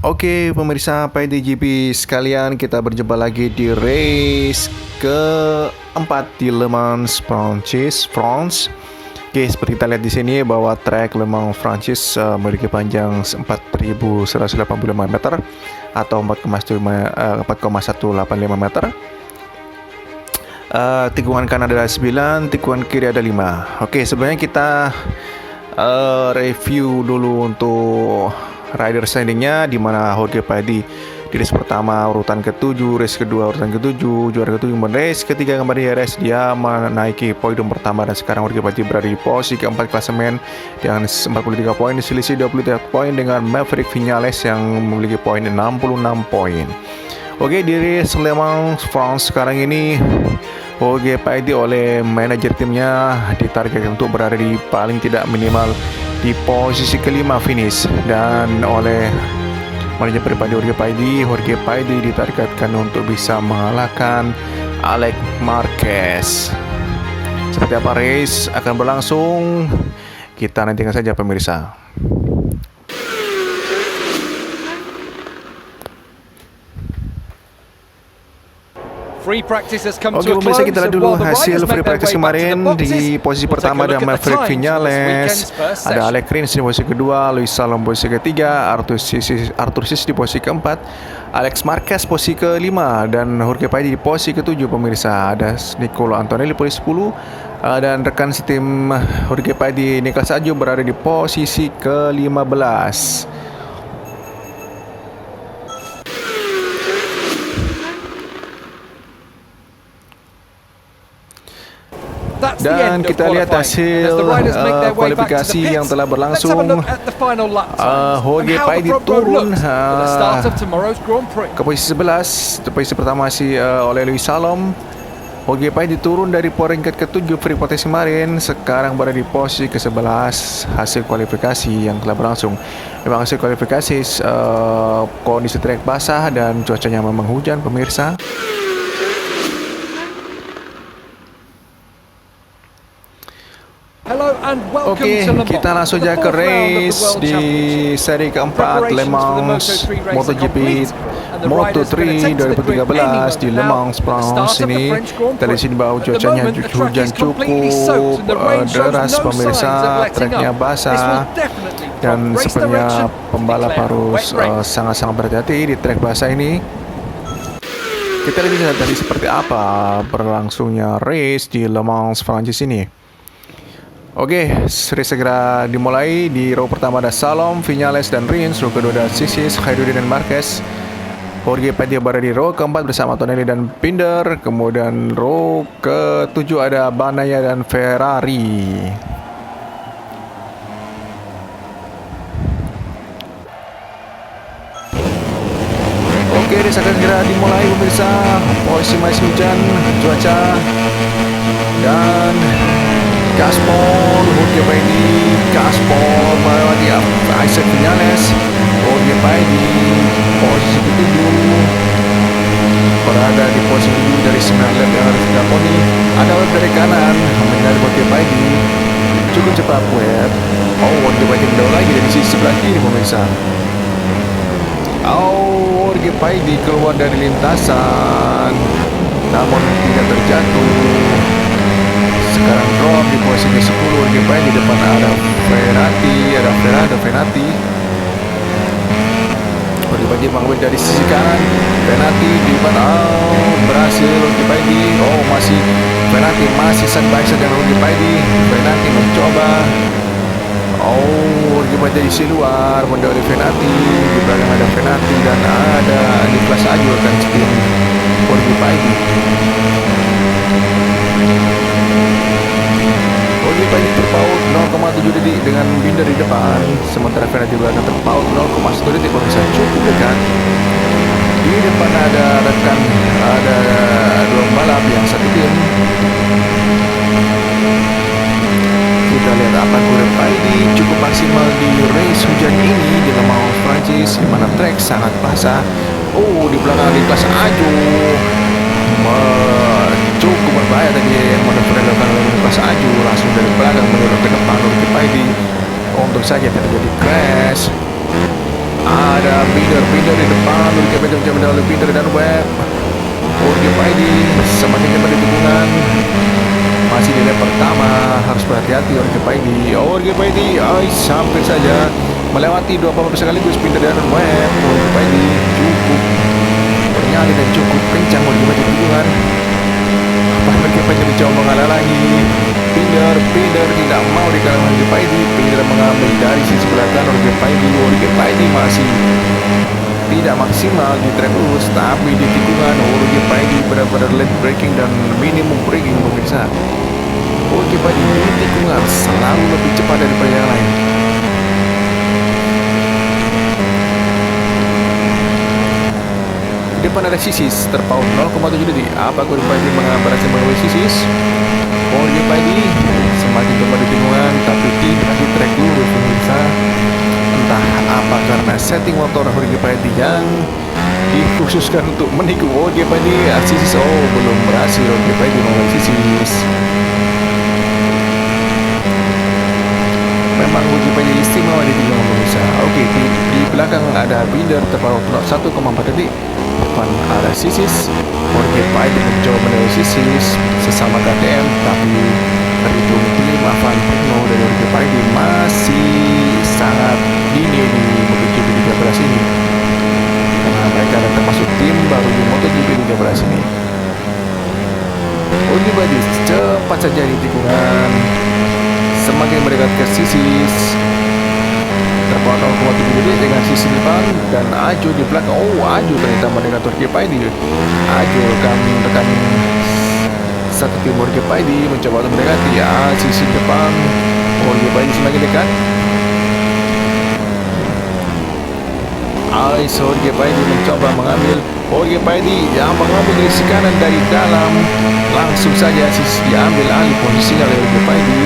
Oke, pemirsa PDGP sekalian, kita berjumpa lagi di race keempat di Le Mans Prancis, France. Oke, seperti kita lihat di sini bahwa trek Le Mans Prancis memiliki panjang 4.185 meter atau 4,185 meter. Tikungan kanan ada 9, tikungan kiri ada 5. Oke, sebenarnya kita review dulu untuk rider standingnya, di mana Jorge Paidi di race pertama urutan ke-7, race kedua urutan ke-7, juara ke-7, race ketiga kembali RS dia menaiki podium pertama, dan sekarang Jorge Paidi berada di posisi keempat klasemen dengan 43 poin, selisih 23 poin dengan Maverick Viñales yang memiliki poin 66 poin. Oke, di race Le Mans France sekarang ini Jorge Paidi oleh manajer timnya ditargetkan untuk berada di paling tidak minimal di posisi kelima finish, dan oleh manajer pribadi Jorge Paidi ditargetkan untuk bisa mengalahkan Alex Marquez. Seperti apa race akan berlangsung, kita nantikan saja pemirsa. Oke pemirsa, kita lihat dulu hasil free practice kemarin. Di posisi pertama ada Maverick Viñales, ada Alex Rins di posisi kedua, Luis Salom posisi ketiga, Arthur Sis di posisi keempat, Alex Marquez posisi kelima, dan Jorge Paidi di posisi ketujuh pemirsa. Ada Nicolo Antonelli posisi 10, dan rekan setim Jorge Paidi Nicolas Ajo berada di posisi ke-15. Dan kita lihat hasil kualifikasi yang telah berlangsung. Jorge Paidi turun ke posisi 11. Posisi pertama masih oleh Luis Salom. Jorge Paidi turun dari peringkat ke-7 free practice kemarin, sekarang berada di posisi ke-11 hasil kualifikasi yang telah berlangsung. Memang hasil kualifikasi kondisi trek basah dan cuacanya memang hujan pemirsa. Oke, kita langsung aja ke race di seri keempat Le Mans MotoGP Moto3 2013 di Le Mans France ini. Kita lihat sini bahwa cuacanya hujan cukup deras pemirsa, treknya basah, dan sepertinya pembalap harus sangat-sangat berhati-hati di trek basah ini. Kita lihat tadi seperti apa berlangsungnya race di Le Mans Prancis ini. Oke, race segera dimulai. Di row pertama ada Salom, Viñales, dan Rins. Row kedua ada Sisis, Khairuddin, dan Marquez. Jorge Paidi berada di row keempat bersama Antonelli dan Binder. Kemudian row ke-7 ada Bagnaia dan Ferrari. Oke, race akan segera dimulai pemirsa. Posisi masih hujan, cuaca, dan gaspol Jorge Paidi, gaspol melewati Isaac Viñales. Jorge Paidi posisi ke-7 berada di posisi 7 dari 9 lap yang harus dilakoni. Ada web dari kanan menghindari Jorge Paidi, cukup cepat web. Jorge Paidi mendaur lagi dari sisi sebelah kiri pemirsa. Jorge Paidi keluar dari lintasan namun tidak terjatuh. Sekarang drop di posisi ke-10. Jorge Paidi di depan ada Frenati, ada Frenati. Jorge Paidi mengambil dari sisi kanan. Frenati di depan, berhasil Jorge Paidi. Masih Frenati, masih side by side dengan Jorge Paidi. Frenati mencoba. Jorge Paidi di sisi luar mendahului Frenati. Di belakang ada Frenati dan ada Nicolas Ajo akan tim Jorge Paidi. Jorge Paidi terpaut 0,7 detik dengan Binder di depan, sementara Frenati belakang terpaut 0,1 detik. Pemirsa cukup dekat. Di depan ada rekan, ada dua pembalap yang satu tim. Kita lihat apa Jorge Paidi cukup maksimal di race hujan ini di Le Mans Prancis, di mana trek sangat basah. Di belakang Nicolas Ajo cukup berbahaya tadi yang manuver dilakukan oleh Nicolas Ajo, langsung dari belakang menurut ke depan Jorge Paidi. Untung saja terjadi crash. Ada Binder di depan. Jorge Paidi mencoba mendahului Binder dan Webb. Jorge Paidi semakin cepat di tikungan. Masih di lap pertama, harus berhati-hati Jorge Paidi. Hampir saja melewati dua pembalap sekaligus, Binder dan Webb. Jorge Paidi cukup bernyali dan cukup kencang Jorge Paidi di tikungan. Jorge Paidi mencoba mengalah lagi. Binder tidak mau dikalahkan Jorge Paidi. Binder mengambil dari sisi belakang Jorge Paidi masih tidak maksimal di trek lurus, tapi di tikungan Jorge Paidi benar-benar late braking dan minimum braking pemirsa. Jorge Paidi di tikungan selalu lebih cepat daripada yang lain. Di depan ada Sisis terpaut 0,7 detik. Apa Jorge Paidi berhasil mengambil Sisis? Jorge Paidi semakin cepat di tikungan, tapi tidak di trek lurus pemirsa. Entah apa karena setting motor Jorge Paidi yang dikhususkan untuk menipu Jorge Paidi. Sisis belum berhasil Jorge Paidi mengambil Sisis. Memang Jorge Paidi istimewa di tikungan pemirsa. Oke, di belakang ada Binder terpaut 1,4 detik. Depan ada Sisis. Jorge Paidi mencoba mendahului Sisis sesama KTM, tapi terhitung kelima Van Brno dari Jorge Paidi masih sangat dini di MotoGP 13 ini, karena mereka ada termasuk tim baru di MotoGP 13 ini. Jorge Paidi cepat saja di tikungan, semakin mendekat ke Sisis. Terpaut 0,7 detik dengan sisi depan dan Ajo di belakang. Ajo ternyata mendekat Jorge Paidi. Ajo rekan satu tim Jorge Paidi mencoba untuk mendekati sisi depan. Jorge Paidi semakin dekat. Jorge Paidi mencoba mengambil. Jorge Paidi yang mengambil dari kanan dari dalam. Langsung saja Sisis diambil alih posisinya oleh Jorge Paidi.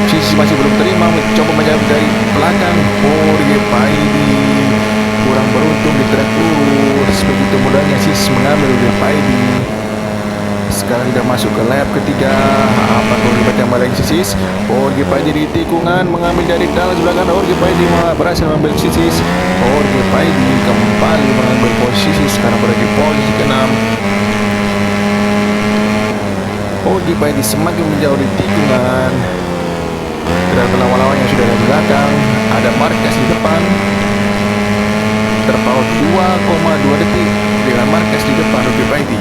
Sisis masih belum terima, mencoba menjawab dari belakang. Jorge Paidi kurang beruntung di trek lurus. Begitu mudahnya Sisis mengambil Jorge Paidi. Sekarang sudah masuk ke lap ketiga. Apa Jorge Paidi yang balik Sisis? Jorge Paidi di tikungan mengambil dari dalam belakang. Jorge Paidi berhasil mengambil Sisis. Jorge Paidi kembali mengambil posisi, sekarang berada di posisi ke-6. Jorge Paidi semakin menjauh di tikungan. Terhadap lawan-lawannya sudah ada di belakang. Ada Marquez di depan, terpaut 2,2 detik dengan Marquez di depan Jorge Paidi.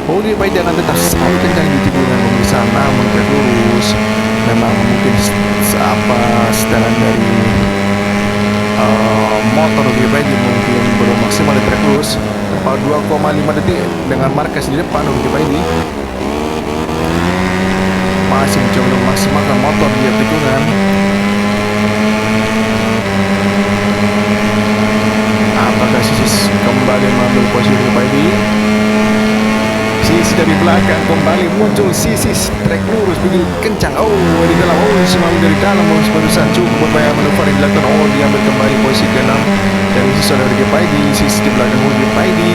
Jorge Paidi akan tetap selalu kencang di tikungan pemirsa, namun trek lurus memang mungkin setelan dari motor Jorge Paidi mungkin belum maksimal di trek lurus. Terpaut 2,5 detik dengan Marquez di depan Jorge Paidi. Masih mencoba untuk memaksimalkan motor di tikungan. Apakah Sisis kembali mengambil posisi Jorge Paidi? Sisis dari belakang kembali muncul. Sisis trek lurus begitu kencang. Di dalam. Semakin dari dalam. Barusan cukup berbayar manuver yang dilakukan. Diambil kembali posisi ke-6 dari sisi Jorge Paidi. Sisis di belakang Jorge Paidi.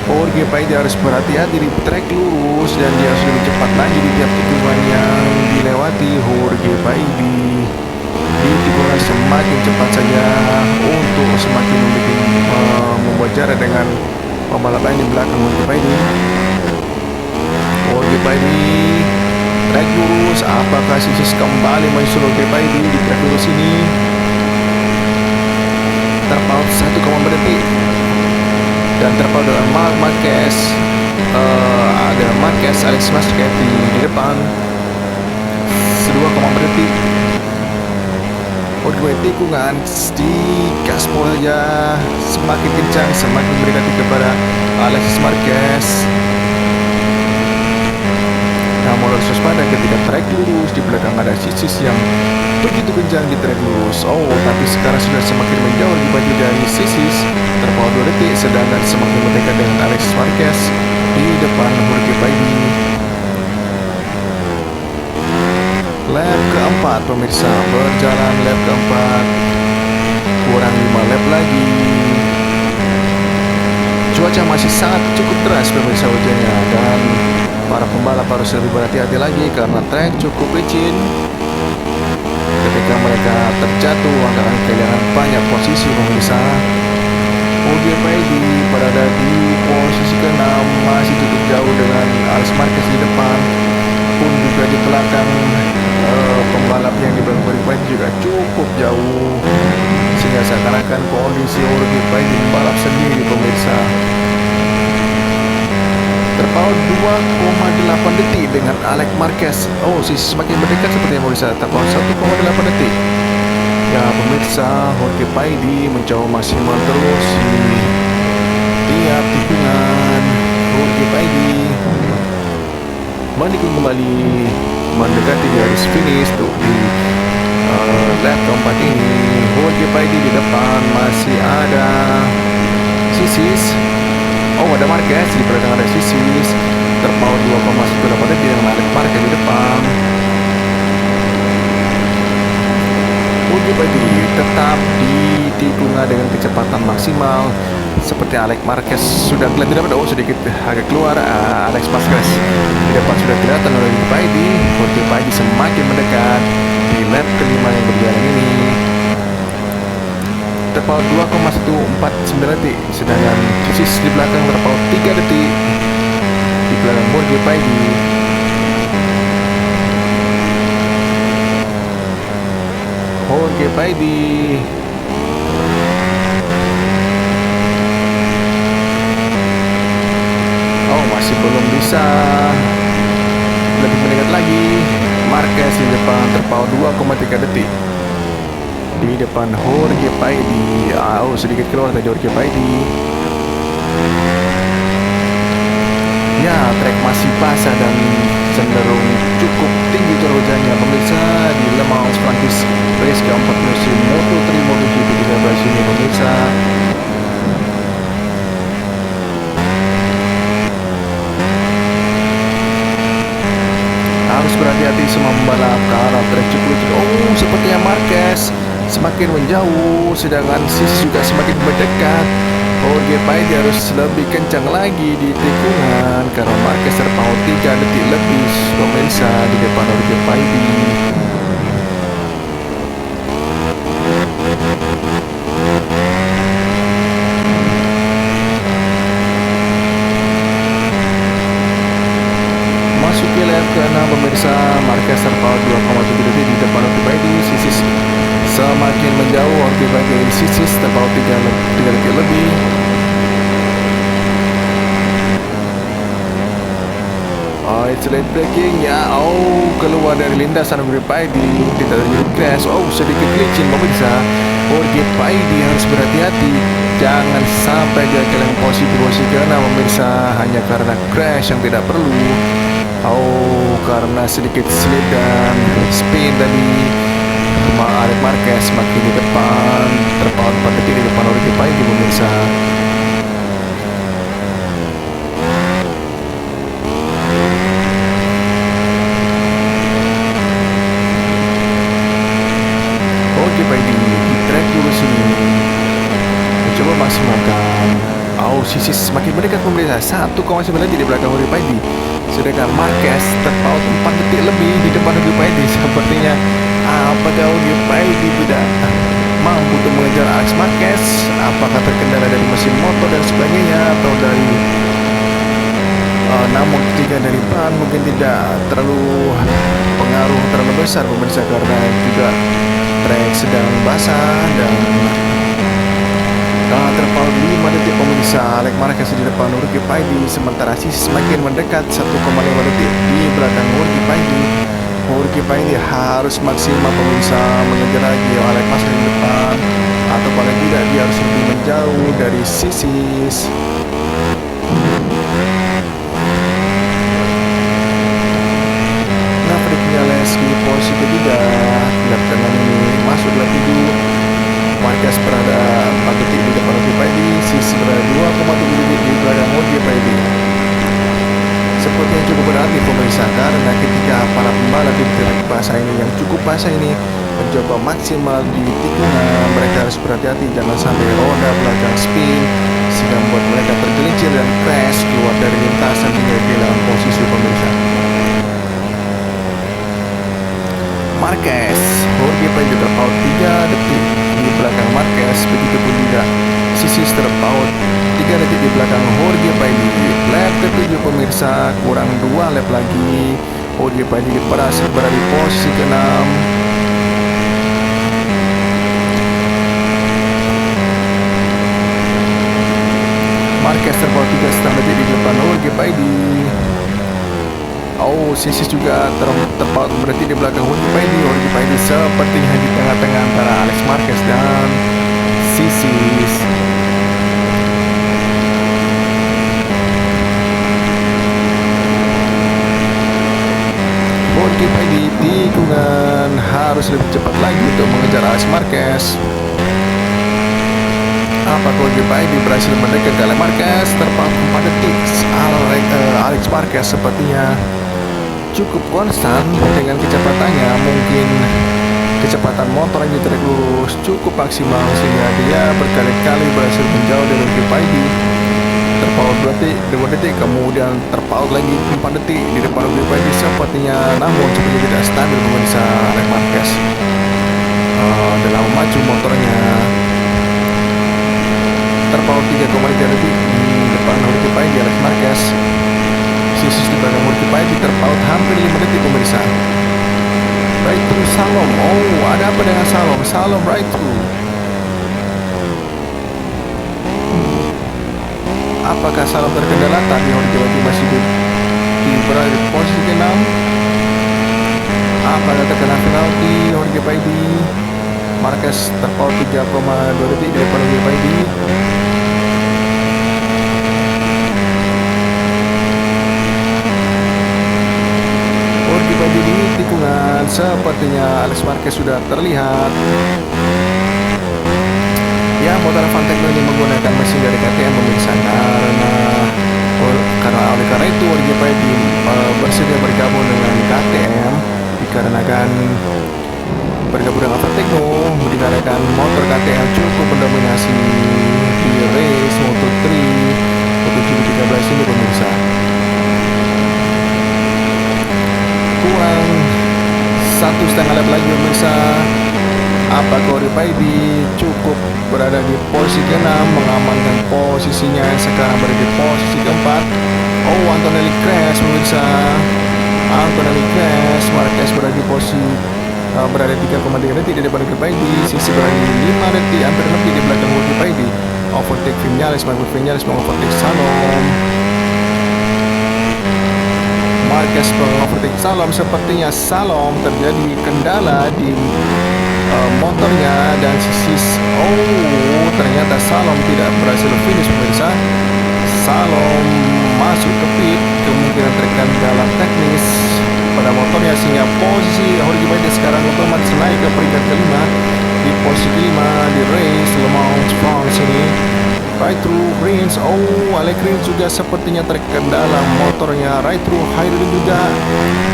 Jorge Paidi harus berhati-hati di trek lurus dan dia harus lebih cepat lagi di tiap tikungan yang dilewati. Jorge Paidi di tikungan semakin cepat saja untuk semakin membuat jarak dengan pembalap lain di belakang Jorge Paidi. Jorge Paidi trek lurus. Apakah Sisis kembali menyusul Jorge Paidi di trek lurus ini? Terpaut 1,4 detik dan terpaut dengan Marquez. Ada Marquez, Alex Marquez di depan 2,4 detik. Jorge Paidi tikungan di gaspol saja, semakin kencang, semakin mendekati kepada Alexis Marquez. Namun harus waspada ketika trek lurus, di belakang ada Sisis yang begitu kencang di trek lurus. Tapi sekarang sudah semakin menjauh di baju dari Sisis, terpaut 2 detik, sedangkan semakin mendekat dengan Alexis Marquez di depan Jorge Paidi. Lap keempat pemirsa, berjalan lap keempat, kurang 5 lap lagi. Cuaca masih sangat cukup deras pemirsa hujannya, dan para pembalap harus lebih berhati-hati lagi karena trek cukup licin. ketika mereka terjatuh akan kehilangan banyak posisi pemirsa. Jorge Paidi berada di posisi ke-6, masih cukup jauh dengan Alex Marquez di depan, pun juga di belakang pembalap yang di belakang Jorge Paidi juga cukup jauh, sehingga seakan-akan kondisi Jorge Paidi membalap sendiri pemirsa. Terpaut 2,8 detik dengan Alex Marquez. Oh, semakin mendekat seperti yang pemirsa. Terpaut 1,8 detik. Ya pemirsa, Jorge Paidi mencoba maksimal terus di tiap tikungan. Jorge Paidi menikung kembali, mendekati garis finish tuh di lap keempat ini. Jorge Paidi di depan, masih ada Sisis. Oh, ada Marquez di belakang, ada Sisis. Terpaut 2,18 detik dengan Alex Marquez di depan. Jorge Paidi tetap di tikungan dengan kecepatan maksimal seperti Alex Marquez sudah kelihatan. Oh, sedikit agak keluar. Alex Marquez di depan sudah kelihatan oleh Jorge Paidi. Jorge Paidi semakin mendekat di lap kelima yang berjalan ini. Terpaut 2,149 detik, sedangkan Sisis di belakang terpaut 3 detik di belakang Jorge Paidi. Jorge Paidi masih belum bisa lebih mendekat lagi. Marquez di depan terpaut 2,3 detik di depan Jorge Paidi. Sedikit keluar tadi Jorge Paidi. Ya, trek masih basah dan cenderung cukup tinggi curah hujannya pemirsa di Le Mans Prancis race keempat musim Moto3 MotoGP 13 ini pemirsa. Harus berhati-hati semua membalap ke arah trek cukup. Oh, sepertinya Marquez semakin menjauh, sedangkan Sisis juga semakin mendekat. Jorge Paidi harus lebih kencang lagi di tikungan karena Marquez terpaut 3 detik lebih pemirsa di depan Jorge Paidi. Masuki lap ke-6 pemirsa, Marquez terpaut 2,7 detik di depan Jorge Paidi. Sisis semakin menjauh, Jorge Paidi Sisis terpaut 3 detik lebih. It's late braking ya. Keluar dari lintasan Jorge Paidi, tidak terjadi crash. Sedikit licin pemirsa. Jorge Paidi harus berhati-hati, jangan sampai dia kehilangan posisi ke-6 pemirsa hanya karena crash yang tidak perlu. Karena sedikit slip dan spin tadi. Alex Marquez semakin di depan, terpaut 4 detik di depan Jorge Paidi pemirsa. Jorge Paidi di track dulu sini mencoba maksimalkan. Sisis semakin mendekat pemirsa, 1,9 detik di belakang Jorge Paidi, sedangkan Marquez terpaut 4 detik lebih di depan Jorge Paidi. Sepertinya apakah Jorge Paidi tidak mampu untuk mengejar Alex Marquez? Apakah terkendala dari mesin motor dan sebagainya, atau dari namun ketika dari ban mungkin tidak terlalu pengaruh terlalu besar pemirsa, karena juga trek sedang basah dan terpaut 5 detik pemirsa. Alex Marquez di depan Jorge Paidi, sementara Sisis semakin mendekat 1,5 detik di belakang Jorge Paidi. Jorge Paidi harus maksimal pemirsa mengejar lagi Alex Marquez di depan, atau paling tidak dia harus lebih menjauh dari Sisis. Di posisi ketiga, lap kanan ini masuk lap 7. Marquez berada 4 detik di depan Jorge Paidi, Sisis berada 2,7 detik di belakang Jorge Paidi. Sepertinya cukup berarti pemirsa, karena ketika para pembalap di trek basah ini yang cukup basah ini mencoba maksimal di tikungan, mereka harus berhati-hati jangan sampai roda belakang spin sehingga membuat mereka tergelincir dan crash keluar dari lintasan hingga kehilangan posisi pemirsa. Marquez, Jorge Paidi terpaut 3 detik di belakang Marquez. Begitu pun juga Sisis terpaut 3 detik di belakang Jorge Paidi. Lap ke-7 pemirsa, kurang 2 lap lagi. Jorge Paidi berhasil berada di posisi ke-6. Marquez terpaut 3,5 detik di depan Jorge Paidi. Oh, Sisis juga terpaut berarti di belakang Jorge Paidi. Jorge Paidi sepertinya di tengah-tengah antara Alex Marquez dan Sisis. Jorge Paidi tikungan harus lebih cepat lagi untuk mengejar Alex Marquez. Apa Jorge Paidi berhasil mendekat ke Alex Marquez? Terpaut 4 detik. Alex Marquez sepertinya cukup konstan dengan kecepatannya. Mungkin kecepatan motor yang di trek lurus cukup maksimal sehingga dia berkali-kali berhasil menjauh dari Jorge Paidi. Terpaut 2 detik, kemudian terpaut lagi 4 detik di depan Jorge Paidi sepertinya, namun sepertinya tidak stabil pemirsa. Alex Marquez dalam maju motornya. Terpaut 3,3 detik di depan Jorge Paidi Alex Marquez. Sisis di belakang Jorge Paidi terpaut hampir 5 detik pemirsa. Right through Salom. Oh, ada apa dengan Salom? Salom right through. Apakah Salom terkendala? Tapi Jorge Paidi masih berada di posisi ke-6. Apakah terkena penalti Jorge Paidi? Marquez terpaut 3,2 detik di depan Jorge Paidi. Jorge Paidi di tikungan, sepertinya Alex Marquez sudah terlihat. Ya, motor Avantecno ini menggunakan mesin dari KTM pemirsa, karena itu Jorge Paidi bersedia bergabung dengan KTM dikarenakan bergabung dengan Avantecno dikarenakan motor KTM cukup mendominasi di race Moto3 MotoGP 13 ini pemirsa. Kurang 1,5 lap lagi pemirsa. Apa Jorge Paidi cukup berada di posisi ke-6, mengamankan posisinya yang sekarang berada di posisi ke-4. Oh, Antonelli crash pemirsa. Antonelli crash. Marquez berada di posisi berada 3,3 detik di depan Jorge Paidi. Sisi berada di 5 detik, hampir lebih di belakang Jorge Paidi. Overtake Vinales, Michael Vinales mengovertake Salom. Marquez mengovertake Salom. Sepertinya Salom terjadi kendala di motornya dan Sisis. Oh, ternyata Salom tidak berhasil finish pemirsa. Salom masuk ke pit, kemungkinan terkendala teknis pada motornya sehingga posisi Jorge Paidi sekarang otomatis naik ke peringkat ke-5 di posisi ke-5 di race Le Mans France ini. Right through Rins. Oh, Alex Rins juga sepertinya terkendala motornya. Right through Hairudin juga.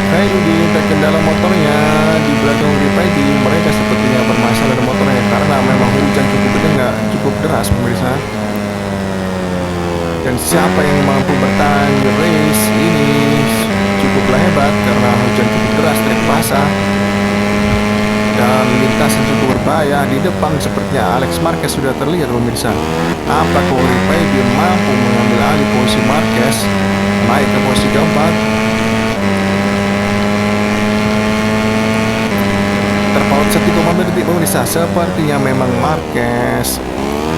Hairudin terkendala motornya di belakang Jorge Paidi. Mereka sepertinya bermasalah dengan motornya karena memang hujan cukup deras pemirsa. Dan siapa yang mampu bertahan di race ini cukuplah hebat karena hujan cukup deras, trek basah dan lintasan cukup berbahaya. Di depan sepertinya Alex Marquez sudah terlihat pemirsa. Apakah Jorge Paidi mampu mengambil alih posisi Marquez naik ke posisi keempat? Terpaut 1,5 detik pemirsa. Sepertinya memang Marquez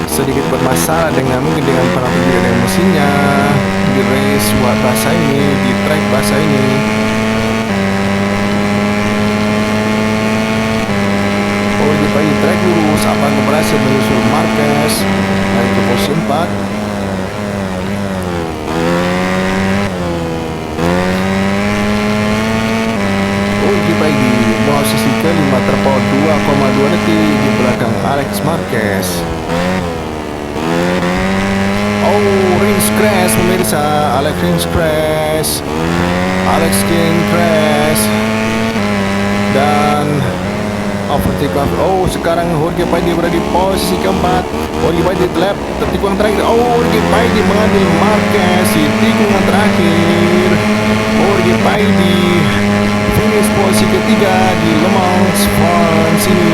sedikit bermasalah dengan penampilan mesinnya di race basah ini, di trek basah ini. Jorge Paidi trek lurus, apakah berhasil menyusul Marquez naik ke posisi 4? Jorge Paidi posisi ke-5 terpaut 2,2 detik di belakang Alex Marquez. Oh, Rins crash pemirsa. Alex Rins crash. Alex King crash. Dan overtake. Oh, sekarang Jorge Paidi berada di posisi keempat. Jorge Paidi lap tertikungan terakhir. Oh, Jorge Paidi mengambil Marquez di tikungan terakhir. Jorge Paidi finish posisi ketiga di Le Mans France ini.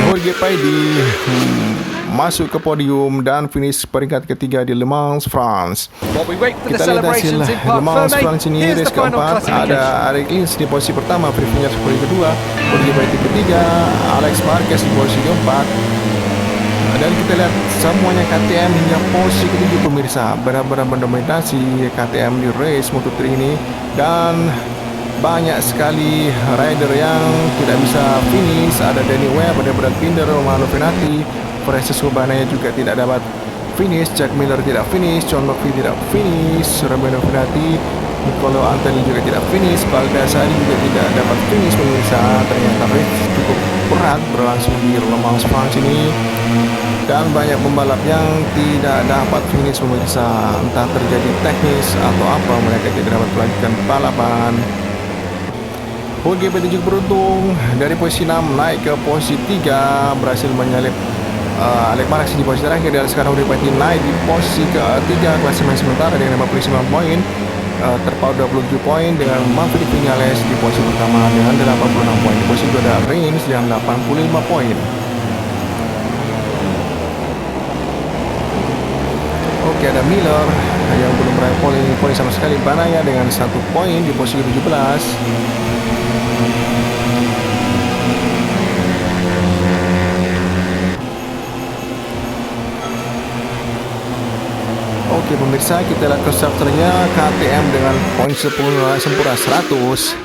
Jorge Paidi masuk ke podium dan finish peringkat ketiga di Le Mans France. Kita lihat hasil Le Mans France ini, race keempat ada Eric Lins di posisi pertama, Privinya posisi kedua, Jorge Paidi ketiga, Alex Marquez di posisi keempat. Dan kita lihat semuanya KTM hingga posisi ketujuh pemirsa, benar-benar mendominasi KTM di race Moto3 ini, dan banyak sekali rider yang tidak bisa finish. Ada Danny Webb, ada Brad Binder, Romano Fenati, Francis Urbana juga tidak dapat finish, Jack Miller tidak finish, John McVie tidak finish, Romano Fenati, Nicolo Anthony juga tidak finish, Baldassari juga tidak dapat finish pemirsa. Ternyata race cukup berat berlangsung di Le Mans France ini, dan banyak pembalap yang tidak dapat finish pemirsa, entah terjadi teknis atau apa, mereka tidak dapat melanjutkan balapan. Jorge Paidi juga beruntung dari posisi 6 naik ke posisi 3, berhasil menyalip Alex Marquez di posisi terakhir, dan sekarang Jorge Paidi naik di posisi ketiga klasemen sementara dengan 59 poin, terpaut 27 poin, dengan Maverick Vinales di posisi pertama dengan 86 poin. Di posisi kedua ada Rins dengan 85 poin. Oke, ada Miller yang belum meraih poin sama sekali. Banaya dengan 1 poin di posisi ke-17. Oke pemirsa, kita lihat konstruktornya KTM dengan poin sempurna 100.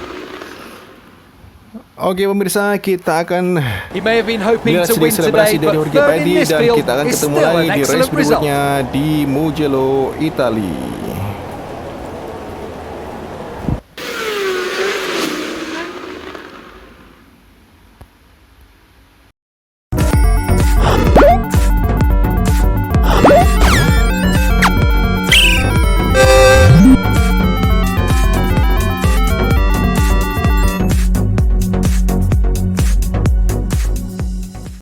Oke pemirsa, kita akan lihat sedikit selebrasi dari Jorge Paidi, dan kita akan ketemu lagi di race berikutnya di Mugello, Italia.